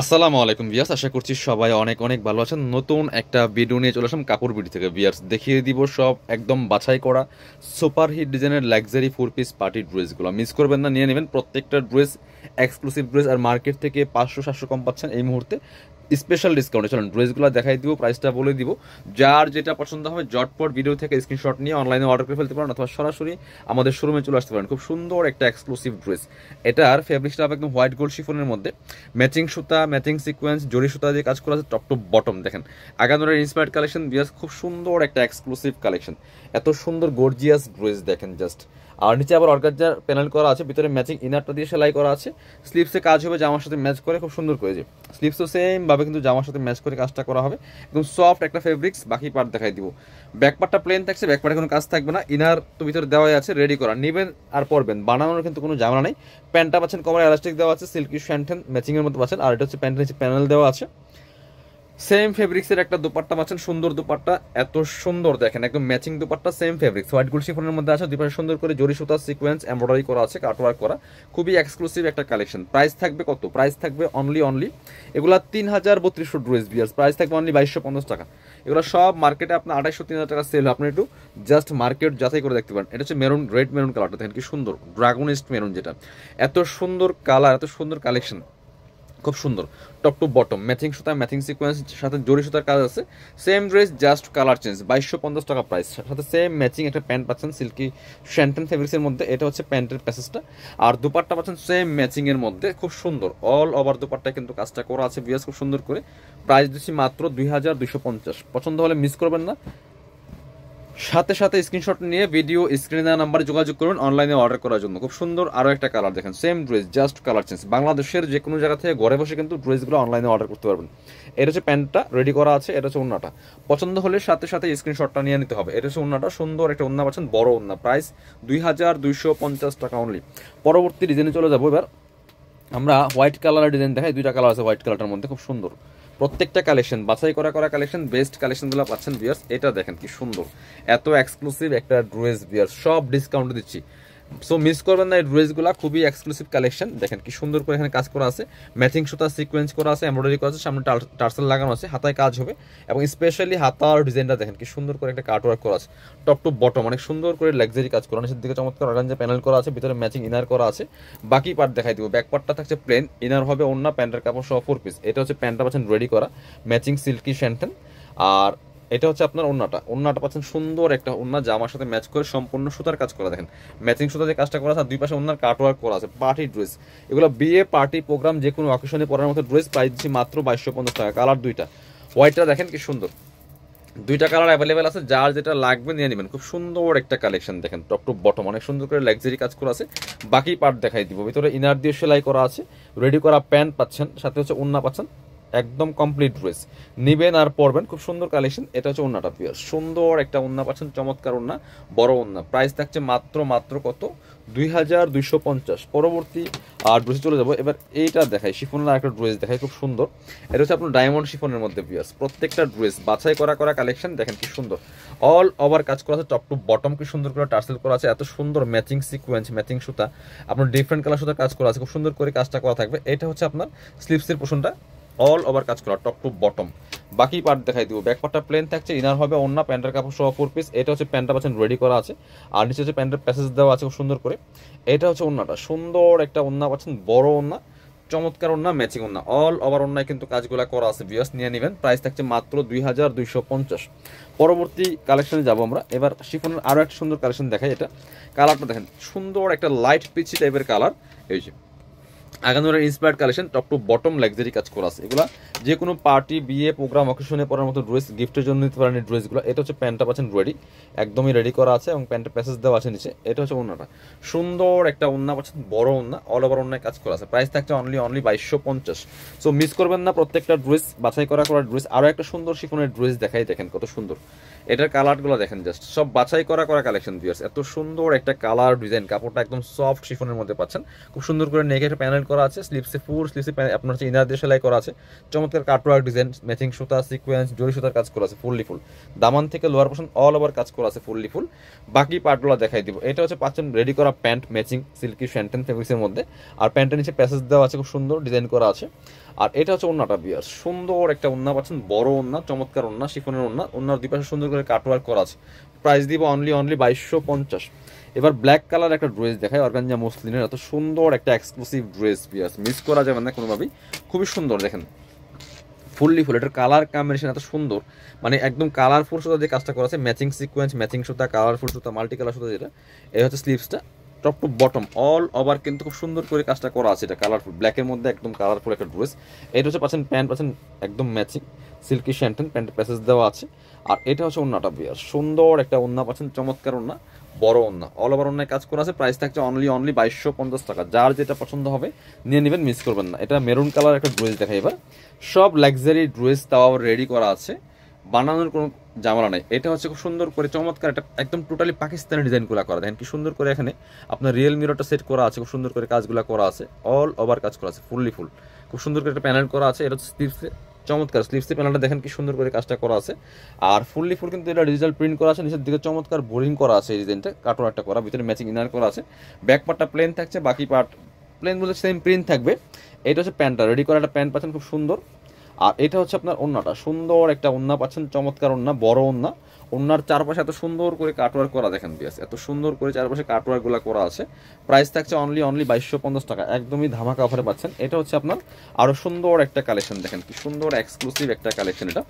আসসালামু আলাইকুম ভিউয়ার্স, আশা করছি সবাই অনেক অনেক ভালো আছেন। নতুন একটা ভিডিও নিয়ে চলে আসলাম কাপড় বিডি থেকে। ভিউয়ার্স, দেখিয়ে দিব সব একদম বাছাই করা সুপার হিট ডিজাইনের লাক্সারি 4 পিস পার্টি ড্রেসগুলো। মিস করবেন না, নিয়ে নেবেন প্রত্যেকটা ড্রেস এক্সক্লুসিভ ড্রেস। আর মার্কেট থেকে 500-700 কম পাচ্ছেন এই মুহূর্তে স্পেশাল ডিসকাউন্টে। চলুন ড্রেসগুলো দেখাই দিব, প্রাইসটা বলে দিব। যার যেটা পছন্দ হবে জটপট ভিডিও থেকে স্ক্রিনশট নিয়ে অনলাইনে অর্ডার করে ফেলতে পারেন, অথবা সরাসরি আমাদের শোরুমে চলে আসতে পারেন। খুব সুন্দর একটা এক্সক্লুসিভ ড্রেস। এটার ফেব্রিক্সটা হবে একদম হোয়াইট গোল্ড শিফনের মধ্যে, ম্যাচিং সুতা, ম্যাচিং সিকোয়েন্স, জরি সুতা দিয়ে কাজ করা আছে টপ টু বটম। দেখেন আগানোরের ইন্সপায়ার্ড কালেকশন, বিয়াস খুব সুন্দর একটা এক্সক্লুসিভ কালেকশন। এত সুন্দর গর্জিয়াস ড্রেস দেখেন জাস্ট। আর নিচে আবার অর্গানজার প্যানেল করা আছে, ভিতরে ম্যাচিং ইনারটা দিয়ে সেলাই করা আছে। স্লিভসে কাজ হবে জামার সাথে ম্যাচ করে, খুব সুন্দর করে। যে স্লিভসও সেম ভাবে কিন্তু জামার সাথে ম্যাচ করে কাজটা করা হবে। একদম সফট একটা ফেব্রিক্স। বাকি পার্ট দেখাই দিব। ব্যাক পার্টটা প্লেন থাকছে, ব্যাক পার্টে কোনো কাজ থাকবে না। ইনার তো ভিতরে দেওয়াই আছে, রেডি করা, নেবেন আর পরবেন, বানানোর কিন্তু কোনো ঝামেলা নেই। প্যান্টটা পাচ্ছেন কমার এলাস্টিক দেওয়া আছে, সিল্কি শ্যান্টেন ম্যাচিং এর মধ্যে পাচ্ছেন। আর এটা হচ্ছে প্যান্টের নিচে প্যানেল দেওয়া আছে। সেম ফেব্রিক্সের একটা দুপাট্টা পাচ্ছেন, সুন্দর দুপাট্টা, এত সুন্দর দেখেন, একদম matching dupatta, same fabrics white gold শিফনের মধ্যে আছে। দুপাশে সুন্দর করে জরি সুতা সিকোয়েন্স এমব্রয়ডারি করা আছে, কাটওয়ার্ক করা, খুবই এক্সক্লুসিভ একটা কালেকশন। প্রাইস থাকবে কত? প্রাইস থাকবে অনলি এগুলা 3032 ড্রেস বিয়ার্স, প্রাইস থাকবে অনলি 2250 টাকা। এগুলো সব মার্কেটে আপনার 2800-3000 টাকা সেল। আপনি একটু জাস্ট মার্কেট যাচাই করে দেখতে পারেন। এটা হচ্ছে মেরুন, রেড মেরুন কালারটা দেখেন কি সুন্দর, ড্রাগনিস্ট মেরুন, যেটা এত সুন্দর কালার, এত সুন্দর কালেকশন, খুব সুন্দর। টপ টু বটম ম্যাচিং সুতা, ম্যাচিং সিকোয়েন্স, সাথে জরি সুতার কাজ আছে। Same dress, just colour change. 2250 টাকা প্রাইস। সাথে সেম ম্যাচিং একটা প্যান্ট পাচ্ছেন সিল্কি শ্যান্টেন ফেব্রিক্সের মধ্যে, এটা হচ্ছে প্যান্টের প্যাসেজটা। আর দুপাট্টা পাচ্ছেন সেম ম্যাচিং এর মধ্যে, খুব সুন্দর। অল ওভার দুপাট্টায় কিন্তু কাজটা করা আছে বিয়াস, খুব সুন্দর করে। প্রাইস দিচ্ছি মাত্র 2250। পছন্দ হলে মিস করবেন না, সাথে সাথে স্ক্রিনশট নিয়ে ভিডিও স্ক্রিনে দেওয়া নাম্বারে যোগাযোগ করবেন অনলাইনে অর্ডার করার জন্য। খুব সুন্দর আরও একটা কালার দেখেন, same dress, just colour change. বাংলাদেশের যে কোনো জায়গা থেকে ঘরে বসে কিন্তু ড্রেসগুলো অনলাইনে অর্ডার করতে পারবেন। এটা হচ্ছে প্যান্টটা রেডি করা আছে, এটা হচ্ছে ওন্নাটা। পছন্দ হলে সাথে সাথে স্ক্রিনশটটা নিয়ে নিতে হবে। এটা হচ্ছে ওন্নাটা, সুন্দর একটা ওন্না পাচ্ছেন, বড় ওন্না। প্রাইস 2250 টাকা অনলি। পরবর্তী ডিজাইনে চলে যাবো এবার। আমরা হোয়াইট কালারের ডিজাইন দেখাই, দুইটা কালার আছে হোয়াইট কালারটার মধ্যে, খুব সুন্দর। প্রত্যেকটা কালেকশন বাছাই করা করা কালেকশন, বেস্ট কালেকশনগুলো পাচ্ছেন ভিউয়ার্স। এটা দেখেন কি সুন্দর, এত এক্সক্লুসিভ একটা ড্রেস ভিউয়ার্স, সব ডিসকাউন্ট দিচ্ছি। সো মিস করবেন না এই ড্রেসগুলো, খুবই এক্সক্লুসিভ কালেকশন। দেখেন কি সুন্দর করে এখানে কাজ করা আছে, ম্যাচিং সুতা সিকোয়েন্স করা আছে, এমব্রয়ডারি করা আছে, সামনে টার্সেল লাগানো আছে, হাতায় কাজ হবে। এবং স্পেশালি হাতার ডিজাইনটা দেখেন কি সুন্দর করে একটা কাটওয়ার্ক করা আছে, টপ টু বটম অনেক সুন্দর করে লাক্সারি কাজ করা। নিচের দিকে চমৎকার অর্গানজা প্যানেল করা আছে, ভিতরে ম্যাচিং ইনার করা আছে। বাকি পার্ট দেখাই দিব। ব্যাক পার্টটা থাকছে প্লেন, ইনার হবে ওন্না, প্যান্টের কাপড় সহ 4 পিস। এটা হচ্ছে প্যান্টটা পাচ্ছেন রেডি করা, ম্যাচিং সিল্কি শ্যান্টেন। আর এটা হচ্ছে আপনার ওন্নাটা পাচ্ছেন সুন্দর একটা ওন্না, জামার সাথে ম্যাচ করে সম্পূর্ণ সুতার কাজ করা। দেখেন ম্যাচিং সুতা যে কাজটা করা আছে, আর দুই পাশে ওন্নার কাটওয়ার্ক করা আছে। পার্টি ড্রেস এগুলো, বিয়ে পার্টি প্রোগ্রাম যে কোনো অকেশনে পরার মতো ড্রেস। প্রাইস দিচ্ছি মাত্র 2250 টাকা। কালার দুইটা, হোয়াইটটা দেখেন কি সুন্দর, দুইটা কালার অ্যাভেলেবেল আছে, যার যেটা লাগবে নিয়ে নেবেন। খুব সুন্দর একটা কালেকশন দেখেন, টপ টু বটম অনেক সুন্দর করে লাক্সারি কাজ করা আছে। বাকি পার্ট দেখাই দিব। ভিতরে ইনার দিয়ে সেলাই করা আছে, রেডি করা প্যান্ট পাচ্ছেন, সাথে হচ্ছে ওন্না পাচ্ছেন, একদম কমপ্লিট ড্রেস। নিবেন আর পরবেন, খুব সুন্দর কালেকশন। এটা হচ্ছে ওন্নাটা পিওর, সুন্দর একটা ওন্না পাচ্ছেন, চমৎকার ওন্না, বড় ওন্না। প্রাইস থাকছে মাত্র কত? 2250। পরবর্তী আর ড্রেসে চলে যাবো এবার। এইটা দেখাই, শিফনের একটা ড্রেস দেখাই, খুব সুন্দর। এটা হচ্ছে আপনার ডায়মন্ড শিফনের মধ্যে পিয়াস। প্রত্যেকটা ড্রেস বাছাই করা করা কালেকশন, দেখেন কি সুন্দর। অল ওভার কাজ করা আছে, টপ টু বটম কি সুন্দর করে টার্সেল করা আছে, এত সুন্দর ম্যাচিং সিকোয়েন্স, ম্যাচিং সুতা, আপনার ডিফারেন্ট কালার সুতার কাজ করা আছে, খুব সুন্দর করে কাজটা করা থাকবে। এটা হচ্ছে আপনার স্লিভসের পোর্শনটা, অল ওভার কাজ করা, টপ টু বটম। বাকি পার্ট দেখাই দিব। ব্যাক পার্টটা প্লেন থাকছে, ইনার হবে ওন্না, প্যান্টের কাপড় সহ 4 পিস। এটা হচ্ছে প্যান্টটা পাচ্ছেন রেডি করা আছে, আর নিচে হচ্ছে প্যান্টের প্যাসেজ দেওয়া আছে খুব সুন্দর করে। এটা হচ্ছে ওন্নাটা, সুন্দর একটা ওন্না পাচ্ছেন, বড় ওন্না, চমৎকার ওন্না, ম্যাচিং ওন্না, অল ওভার ওন্নায় কিন্তু কাজগুলো করা আছে। ভিউয়ার্স নিয়ে নেবেন, প্রাইস থাকছে মাত্র 2250। পরবর্তী কালেকশনে যাব আমরা এবার। শিফনের আরও একটা সুন্দর কালেকশন দেখাই। এটা কালারটা দেখেন, সুন্দর একটা লাইট পিচি টাইপের কালার। এই যে আগানোরের inspired collection, top to bottom luxury কাজ করা আছে। এগুলো যে কোনো পার্টি, বিয়ে, প্রোগ্রাম, অকেশনে পরার মতো ড্রেস, গিফটের জন্য নিতে পারেন এই ড্রেসগুলো। এটা হচ্ছে প্যান্টটা পাচ্ছেন রেডি, একদমই রেডি করা আছে, এবং প্যান্টের প্যাসেজ দেওয়া আছে নিচে। এটা হচ্ছে ওন্নাটা, সুন্দর একটা ওন্না পাচ্ছেন, বড় ওন্না, অল ওভার ওন্নায় কাজ করা আছে। প্রাইস থাকছে অনলি 2250। সো মিস করবেন না, প্রত্যেকটা ড্রেস বাছাই করা করা ড্রেস। আরও একটা সুন্দর শিফনের ড্রেস দেখাই, দেখেন কত সুন্দর। এটার কালারগুলো দেখেন জাস্ট, সব বাছাই করা করা কালেকশন ভিউয়ার্স। এত সুন্দর একটা কালার ডিজাইন, কাপড়টা একদম সফট শিফনের মধ্যে পাচ্ছেন, খুব সুন্দর করে নেকে একটা প্যানেল প্যানেল করা আছে, স্লিপসে ফুল স্লিপসে আপনার হচ্ছে ইনার দিয়ে সেলাই করা আছে, চমৎকার কাটওয়ার্ক ডিজাইন, ম্যাচিং সুতা, সিকোয়েন্স, জরি সুতার কাজ করা আছে ফুললি ফুল, দামান থেকে লোয়ার পোর্শন অল ওভার কাজ করা আছে ফুললি ফুল। বাকি পার্টগুলো দেখাই দিব। এটা হচ্ছে পাচ্ছেন রেডি করা প্যান্ট, ম্যাচিং সিল্কি শ্যান্টেন ফেব্রিক্সের মধ্যে, আর প্যান্টের নিচে প্যাসেজ দেওয়া আছে, খুব সুন্দর ডিজাইন করা আছে। আর এটা হচ্ছে ওন্নাটা বিয়ার, সুন্দর একটা ওন্না পাচ্ছেন, বড় ওন্না, চমৎকার ওন্না, শিফনের ওন্না, ওন্নার দুই পাশে সুন্দর করে কাটওয়ার্ক করা আছে। প্রাইস দিব অনলি 2250। এবার ব্ল্যাক কালার একটা ড্রেস দেখায়, অর্গানজা মসলিনের, এত সুন্দর একটা এক্সক্লুসিভ ড্রেস বিয়ার্স, মিস করা যাবে না কোনোভাবেই, খুবই সুন্দর দেখেন ফুললি ফুল। এটার কালার কম্বিনেশন এত সুন্দর, মানে একদম কালারফুল সুতা যে কাজটা করা আছে, ম্যাচিং সিকোয়েন্স, ম্যাচিং সুতা, কালারফুল সুতা, মাল্টি কালার সুতা, যেটা এই হচ্ছে স্লিভসটা, top to bottom all over কিন্তু খুব সুন্দর করে কাজটা করা আছে। এটা কালারফুল ব্ল্যাকের মধ্যে একদম কালারফুল একটা ড্রেস। এটা হচ্ছে পাচ্ছেন প্যান্ট, পাচ্ছেন একদম ম্যাচিং সিল্কি শ্যান্টেন, প্যান্টের প্যাসেজ দেওয়া আছে। আর এটা হচ্ছে ওন্নাটা বিয়ার, সুন্দর একটা ওন্না পাচ্ছেন, চমৎকার ওন্না, বড় ওন্না, অল ওভার ওন্নায় কাজ করা আছে। প্রাইস থাকছে অনলি 2250 টাকা। যার যেটা পছন্দ হবে নিয়ে নেবেন, মিস করবেন না। এটা মেরুন কালার একটা ড্রেস দেখাই এবার, সব লাক্সারি ড্রেস তাও রেডি করা আছে, বানানোর কোনো ঝামেলা নাই। এটা হচ্ছে খুব সুন্দর করে চমৎকার একটা একদম টোটালি পাকিস্তানি ডিজাইনগুলো করা, দেখেন কি সুন্দর করে এখানে আপনার রিয়েল মিররটা সেট করা আছে, খুব সুন্দর করে কাজগুলো করা আছে, অল ওভার কাজ করা আছে ফুললি ফুল, খুব সুন্দর করে একটা প্যানেল করা আছে। এটা হচ্ছে স্লিভসে, চমৎকার স্লিভসে প্যানেলটা দেখেন কি সুন্দর করে কাজটা করা আছে। আর ফুললি ফুল কিন্তু এটা ডিজিটাল প্রিন্ট করা আছে, নিচের দিকে চমৎকার বোরিং করা আছে, এই ডিজাইনটা কাটর একটা করা, ভিতরে ম্যাচিং ইনার করা আছে। ব্যাক পার্টটা প্লেন থাকছে, বাকি পার্ট প্লেন বলে সেম প্রিন্ট থাকবে। এটা হচ্ছে প্যান্টটা, রেডি করা একটা প্যান্ট পাচ্ছেন খুব সুন্দর। আর এটা হচ্ছে আপনার ওন্নাটা, সুন্দর একটা ওন্না পাচ্ছেন, চমৎকার ওন্না, বড় ওন্না, ওন্নার চারপাশে এত সুন্দর করে কাটওয়ার্ক করা, দেখেন বিয়াস এত সুন্দর করে চারপাশে কাটওয়ার্কগুলো করা আছে। প্রাইস থাকছে অনলি 2250 টাকা, একদমই ধামাকা অফারে পাচ্ছেন। এটা হচ্ছে আপনার আরও সুন্দর একটা কালেকশন, দেখেন কি সুন্দর এক্সক্লুসিভ একটা কালেকশন। এটা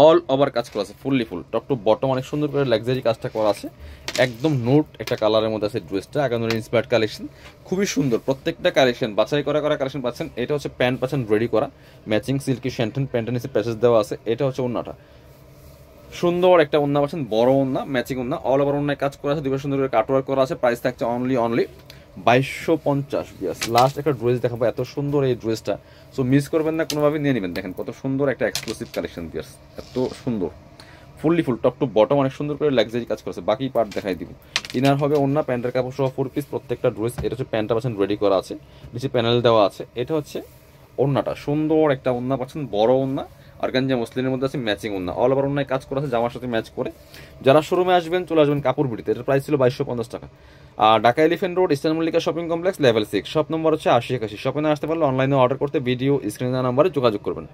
অল ওভার কাজ করা আছে fully full, top to bottom অনেক সুন্দর করে লাক্সারি কাজটা করা আছে, একদম নোট একটা কালারের মধ্যে আছে ড্রেসটা, আগানোর ইন্সপায়ার্ড কালেকশন, খুবই সুন্দর প্রত্যেকটা কালেকশন, বাছাই করা কালেকশন পাচ্ছেন। এটা হচ্ছে প্যান্ট পাচ্ছেন রেডি করা, ম্যাচিং সিল্কি শ্যান্টেন, প্যান্টের নিচে প্যাচেস দেওয়া আছে। এটা হচ্ছে ওন্নাটা, সুন্দর একটা ওন্না পাচ্ছেন, বড় ওন্না, ম্যাচিং ওন্না, অল ওভার ওন্নায় কাজ করা আছে, দুটো সুন্দর করে কাটওয়ার্ক করা আছে। প্রাইস থাকছে অনলি 2250। বিয়াস লাস্ট একটা ড্রেস দেখাবো, এত সুন্দর এই ড্রেসটা, সো মিস করবেন না কোনোভাবে, নিয়ে নেবেন। দেখেন কত সুন্দর একটা এক্সক্লুসিভ কালেকশন বিয়াস, এত সুন্দর fully full, top to bottom অনেক সুন্দর করে লাক্সারি কাজ করেছে। বাকি পার্ট দেখাই দিব। ইনার হবে ওন্না, প্যান্টের কাপড় সহ 4 পিস প্রত্যেকটা ড্রেস। এটা হচ্ছে প্যান্টটা পাচ্ছেন রেডি করা আছে, নিচে প্যানেল দেওয়া আছে। এটা হচ্ছে ওন্নাটা, সুন্দর একটা ওন্না পাচ্ছেন, বড় ওন্না, অর্গানজা মসলিনের মধ্যে আছে, ম্যাচিং ওন্না, অল ওভার ওন্নায় কাজ করা আছে, জামার সাথে ম্যাচ করে। যারা শোরুমে আসবেন চলে আসবেন কাপড় বিড়িতে। এটার প্রাইস ছিল 2250 টাকা। আর Dhaka elephant road, eastern Mallika shopping complex, level 6, shop number হচ্ছে 8081। শপে না আসতে পারলে অনলাইনে অর্ডার করতে ভিডিও স্ক্রিনে নাম্বারে যোগাযোগ করবেন।